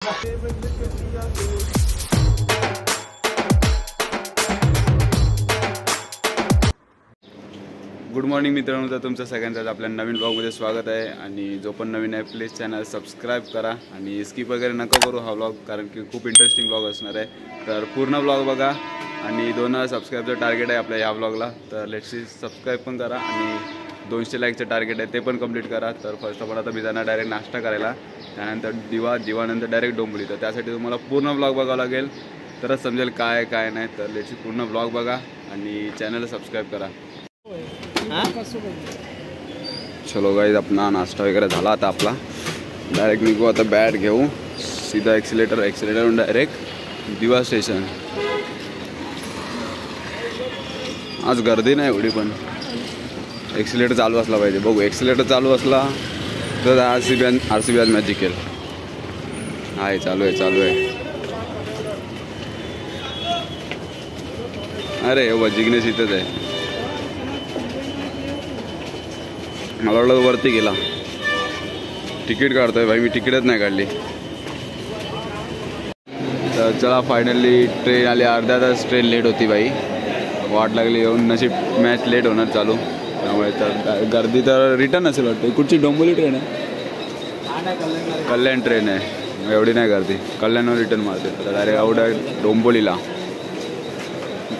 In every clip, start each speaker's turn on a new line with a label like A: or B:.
A: Good morning मित्रांनो, तर तुमचं सगळ्यांचं आपल्या नवीन ब्लॉगमध्ये स्वागत आहे. आणि जो पण नवीन आहे प्लीज चॅनल सबस्क्राईब करा आणि स्किप वगैरे नको करू हा ब्लॉग, कारण की खूप इंटरेस्टिंग ब्लॉग असणार आहे. तर पूर्ण ब्लॉग बघा आणि 2,000 सबस्क्राईबचं टार्गेट आहे आपल्या या ब्लॉगला. तर लेट्सी सबस्क्राईब पण करा आणि 200 लाईकचं टार्गेट आहे ते पण कंप्लीट करा. तर फर्स्ट ऑफ ऑल आता मी जाणार डायरेक्ट नाश्ता करायला, त्यानंतर दिवानंतर डायरेक्ट डोंबोली. तर त्यासाठी तुम्हाला पूर्ण ब्लॉग बघावं लागेल, तरच समजेल काय काय नाही. तर लेट्सी पूर्ण ब्लॉग बघा आणि चॅनलला सबस्क्राईब करा. चलो गाइस, अपना नाश्ता वगैरह झाला. आता आपला डायरेक्ट निघू आता बॅट घेऊ, सीधा एक्सिलेटर डायरेक्ट दिवा स्टेशन. आज गर्दी नाही एवढी, पण एक्सिलेटर चालू असला पाहिजे. बघू, एक्सिलेटर चालू असला तर आरसीबी आज मॅच जिंकेल. आहे चालू आहे. अरे हो, जिग्नेश इथंच आहे. मला वाटलं वरती गेला. तिकीट काढतोय भाई, मी तिकीटच नाही काढली. तर चला, फायनली ट्रेन आली. अर्धा तास ट्रेन लेट होती भाई, वाट लागली येऊन. नशीब मॅच लेट होणार चालू, त्यामुळे तर गर्दी तर रिटर्न असेल वाटतं. कुठची डोंबोली ट्रेन आहे? कल्याण ट्रेन आहे, एवढी नाही गर्दी. कल्याणवर रिटर्न मारते तर डायरेक्ट एवढं डोंबोलीला.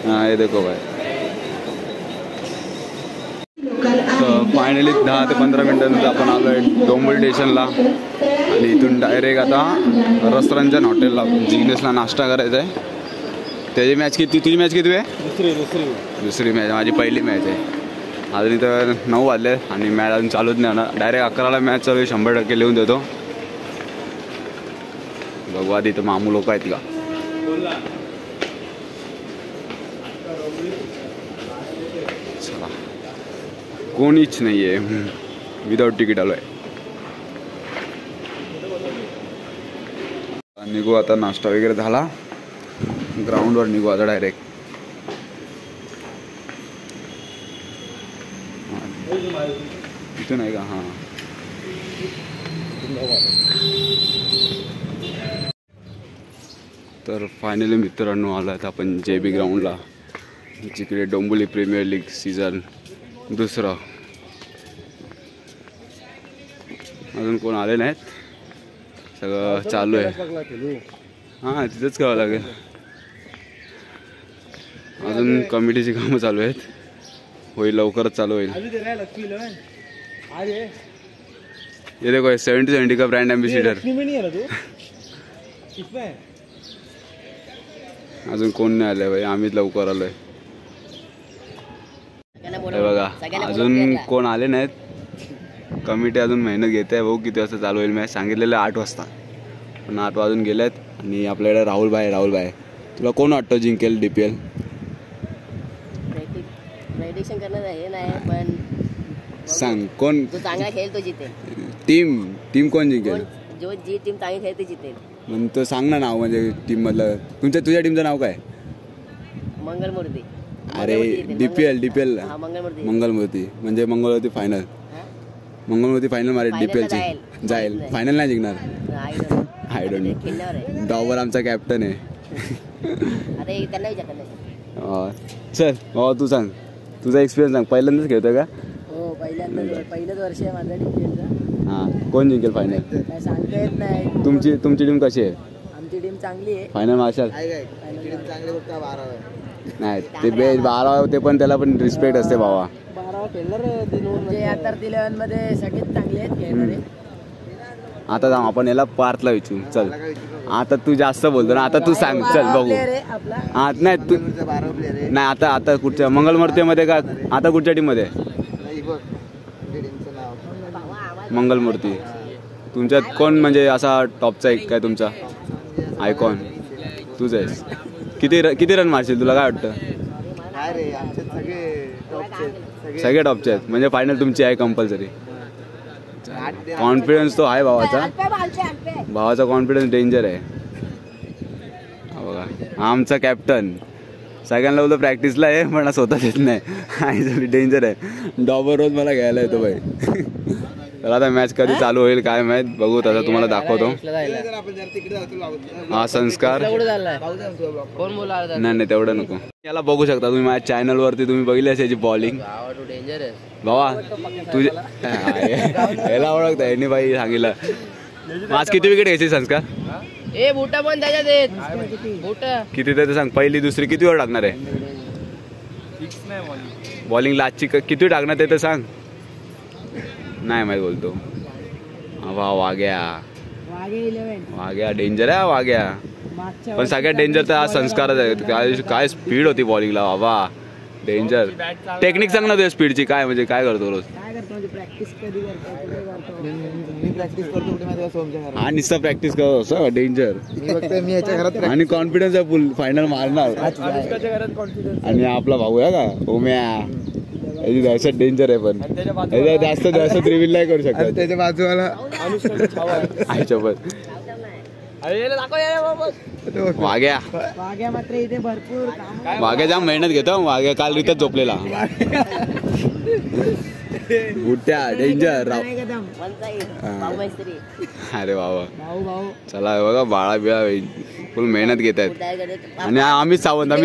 A: हां, हे देखो भाई. तर फायनली 10 ते 15 मिनटानंतर आपण आलो आहे डोंबोली स्टेशनला. आणि इथून डायरेक्ट आता रसरंजन हॉटेलला जिग्नेसला नाश्ता करायचा आहे. त्याची मॅच किती? तुझी मॅच किती आहे? दुसरी मॅच. माझी पहिली मॅच आहे. अजून इथं 9 वाजले आणि मॅच अजून चालूच नाही होणार. डायरेक्ट 11ला मॅच चालू आहे. 100% लिहून देतो. बघू आधी इथं मामू लोक आहेत का. चला, कोणीच नाही आहे. विदाऊट तिकीट आलो आहे. निघू आता. नाश्ता वगैरे झाला, ग्राउंडवर निघू आता डायरेक्ट. इथून आहे का? हां. तर फायनली मित्रांनो आलो आहेत आपण JB ग्राउंडला, जिकडे डोंबोली प्रीमियर लीग सीझन 2. अजून कोण आले नाहीत, सगळं चालू आहे. हां, तिथंच करावं लागेल. अजून कमिटीची कामं चालू आहेत. होईल, लवकरच चालू होईल. ये देखो 70-70 का ब्रँड एम्बेसिडर. अजून कोण नाही आलंय भाई, आम्हीच लवकर आलोय. हे बघा, अजून कोण आले नाहीत. कमिटी अजून मेहनत घेते आहे. भाऊ किती वाजता चालू होईल मॅच? सांगितलेलं 8 वाजता, पण 8 वाजून गेलेत. आणि आपल्याकडे राहुल भाई, तुला कोण वाटतं जिंकेल DPL?
B: प्रेडिक्शन करणार हे नाही, पण
A: सांग कोण
B: चांगला खेळ तो जितेल.
A: टीम कोण जिंकेल?
B: जो जी टीम चांगली खेळते जितेल.
A: मग तो सांग ना नाव, म्हणजे टीम मधलं. तुझ्या टीमचं नाव काय?
B: मंगलमूर्ती.
A: अरे DPL मंगलमूर्ती म्हणजे मंगलमूर्ती फायनल. मंगलमूर्ती फायनल मारेल DPLची. जाईल फायनल नाही जिंकणार. I don't know. डॉवर आमचा कॅप्टन आहे.
B: अरे त्यांना विचार.
A: चल हो, तू सांग तुझा एक्सपिरियन्स सांग. पहिल्यांदाच खेळतोय का?
B: हो, पहिलंच वर्ष आहे माझं DPLचं.
A: हां, कोण जिंकेल फायनल?
B: काय सांगता येत नाही.
A: तुमची टीम कशी आहे?
B: आमची टीम चांगली आहे.
A: फायनल मार्शल नाही, ते 12 होते, पण त्याला पण रिस्पेक्ट असते भावा.
B: 12 खेळणार म्हणजे आता 11 मध्ये सगळेच चांगले आहेत खेळणारे.
A: आता जाऊ आपण याला पार्थला विचारू. चल, आता तू जास्त बोलतो ना, आता तू सांग. चल बघू. हा नाही तू नाही, आता कुठच्या मंगलमूर्तीमध्ये का? आता कुठच्या टीम मध्ये? मंगलमूर्ती. तुमच्यात कोण म्हणजे असा टॉपचा एक काय तुमचा आयकॉन? तुझं आहेस. किती रन मारशील? तुला काय वाटतं? सगळे टॉपचे आहेत म्हणजे फायनल तुमची आहे कंपल्सरी. कॉन्फिडन्स तो आहे भावाचा कॉन्फिडन्स डेंजर आहे. बघा, आमचा कॅप्टन सगळ्यांना बोलतो प्रॅक्टिसला आहे, पण स्वतः येत नाही. डेंजर आहे. डॉबर रोज मला घ्यायला येतो भाई. तर आता मॅच कधी चालू होईल काय माहित, बघू तसं तुम्हाला दाखवतो. हा संस्कार
B: कोण बोला
A: नाही तेवढं नको. याला बघू शकता तुम्ही माझ्या चॅनल वरती, तुम्ही बघितली असेल बॉलिंग.
B: डेंजर आहे
A: बाबा तुझे याला ओळखता यांनी बाई सांगितलं. आज किती विकेट घ्यायची संस्कार?
B: ए बुटा पण त्याच्यात आहेत बुटा
A: किती तर सांग, पहिली दुसरी किती वेळ टाकणार आहे बॉलिंग लास्टची? किती टाकणार ते तर सांग. नाही माहित बोलतो. वा वाग्या डेंजर आहे वाग्या. पण सगळ्यात डेंजर तर आज संस्कारच आहे. काय स्पीड होती बॉलिंगला बाबा, डेंजर. टेक्निक सांग ना तुझ्या स्पीडची, काय म्हणजे काय करतो रोज? हा नुसता प्रॅक्टिस करतो असं डेंजर. आणि कॉन्फिडन्स आहे फुल, फायनल मारणार. आणि आपला भाऊ आहे का ओम्या, याची दहशत डेंजर आहे. पण जास्त रिव्हील नाही करू शकत. त्याच्या बाजूला आईच्या पण वाग्या
B: मात्र इथे भरपूर
A: वाग्या जाम मेहनत घेतो. वाग्या काल रीतच झोपलेला. बुट्ट्या डेंजर राव. अरे बाबा चला बघा, बाळा बिळा फुल मेहनत घेत आहेत. आणि अमित सावंत बघ,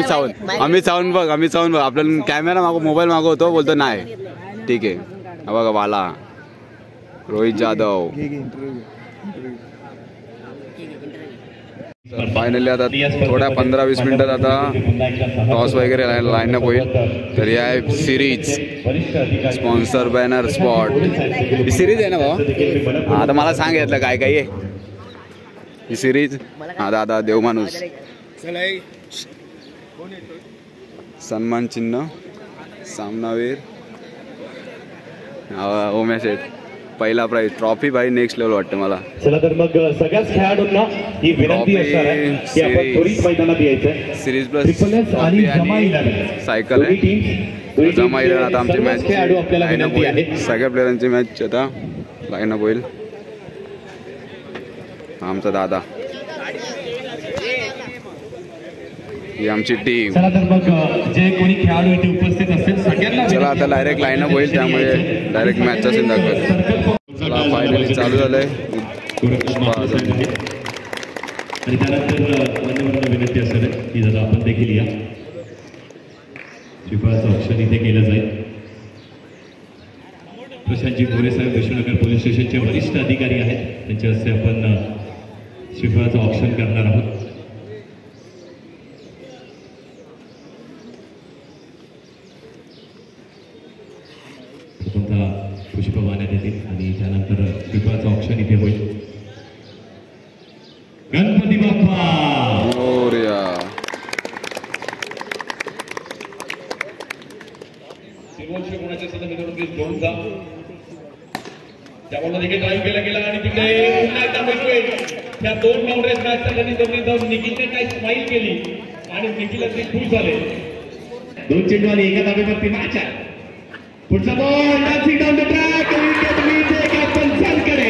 A: अमित सावंत बघ. आपल्याला कॅमेरा मागव, मोबाईल मागवतो, बोलतो नाही ठीक आहे. बघा बाला, रोहित जाधव. फायनली आता थोड्या 15-20 मिनिटात आता टॉस वगैरे लाईन अप होईल. तर ही आहे सिरीज, स्पॉन्सर बॅनर स्पॉट. ही सिरीज आहे ना बाबा? आता मला सांग यातलं काय काय आहे ही सिरीज. हा दादा देवमाणूस, सन्मान चिन्ह, सामनावीर, ओम्या शेठ. पहिला प्राइज ट्रॉफी भाई नेक्स्ट लेवल वाटतं मला.
C: चला तर मग सगळ्याच खेळाडूंना ही विनंती असणार आहे की आपण त्वरित मैदानात यायचं.
A: सिरीज प्लस सायकल आहे. जमा इलेवन आता आमची मॅच लाईनअप होईल. सगळ्या प्लेयरांची मॅच आता लाईनअप होईल. आमचा दादा, ही आमची टीम.
C: चला तर मग जे कोणी खेळाडू इथे उपस्थित असतील सगळ्यांना
A: चला आता डायरेक्ट लाईनअप होईल, त्यामुळे डायरेक्ट मॅचचा सीन दाखवतो. चला फायनली चालू झालंय.
C: आणि त्यानंतर मान्यवरांना विनंती असणार आहे की दादा आपण देखील या. श्रीफळाचं ऑप्शन इथे केलं जाईल. प्रशांतजी गोरे साहेब विष्णुनगर पोलीस स्टेशनचे वरिष्ठ अधिकारी आहेत, त्यांच्या हस्ते आपण श्रीफळाचं ऑप्शन करणार आहोत. पुष्प वाहण्यात येतील आणि त्यानंतर श्रीफळाचं ऑप्शन इथे होईल. गणपती बाप्पा
A: मोरया.
C: कोणाच्या सदस्यांनी घेऊन जा. त्यामुळे देखील ड्राईव्ह केला गेला आणि तिकडे पुन्हा एकदा बघतोय त्या 2 बाउंड्रीज मॅच चालल्याने दोन्ही जाऊन निखिलने काय स्माईल केली आणि निखिल अगदी खुश झाले. 2 चेंडू आणि एका धावेवरती मॅच आहे. पुढचा ball dancing down the track, wicket मिळते कॅप्टन सनकडे.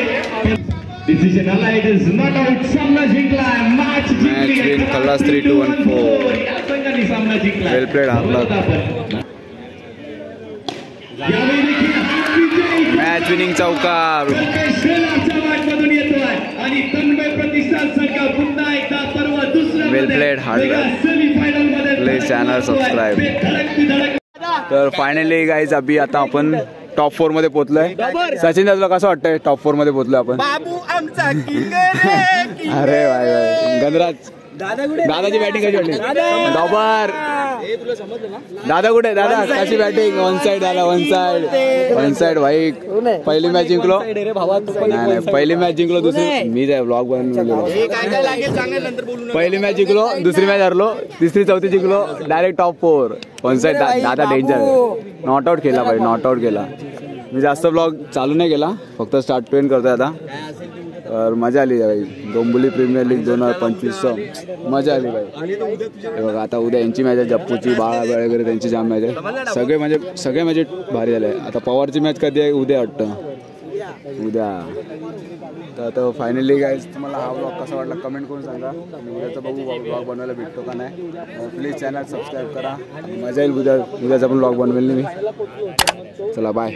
C: डिसिजन आला, इट इज नॉट आउट. सामना जिंकला, मॅच जिंकली.
A: खल्लास 3-2-1-4.
C: या संघाने सामना जिंकला.
A: वेल प्लेड.
C: यावेळी देखील
A: मॅच विनिंग चौकार
C: आणि तन्मय प्रतिष्ठान संघ पुन्हा एकदा पर्व दुसऱ्या
A: वेल प्लेड.
C: सेमीफायनल मध्ये.
A: Please channel subscribe. तर फायनली गाईज अभि आता आपण टॉप 4 मध्ये पोहोचलोय. सचिन दादा कसं वाटतंय टॉप 4 मध्ये पोहोचलोय आपण? अरे भाई गणराज दादाची बॅटिंग कशी वाटली? डॉबर दादा कुठे? दादा कशी बॅटिंग? वन साइड भाई. पहिली मॅच जिंकलो. नाही पहिली मॅच जिंकलो, दुसरी मी ब्लॉग बनवलेलो. पहिली मॅच जिंकलो, दुसरी मॅच हरलो, तिसरी चौथी जिंकलो, डायरेक्ट टॉप 4. One side. दादा डेंजर. नॉट आउट केला भाई, नॉट आउट केला. मी जास्त ब्लॉग चालू नाही केला, फक्त स्टार्ट पेन करतोय आता. तर मजा आली भाई. डोंबिवली प्रीमियर लीग 2025 मजा आली भाई. हे बघा आता उद्या यांची मॅच आहे, जप्पूची, बाळा वगैरे त्यांची जाम मॅच आहे. सगळे म्हणजे भारी झाले. आता पवारची मॅच कधी आहे? उद्या वाटतं, उद्या. तर आता फायनली गाईज तुम्हाला हा ब्लॉग कसा वाटला कमेंट करून सांगा. उद्याचा बघू ब्लॉग बनवायला भेटतो का नाही. प्लीज चॅनल सबस्क्राईब करा. मजा येईल उद्याचा पण ब्लॉग बनवेल मी. चला बाय.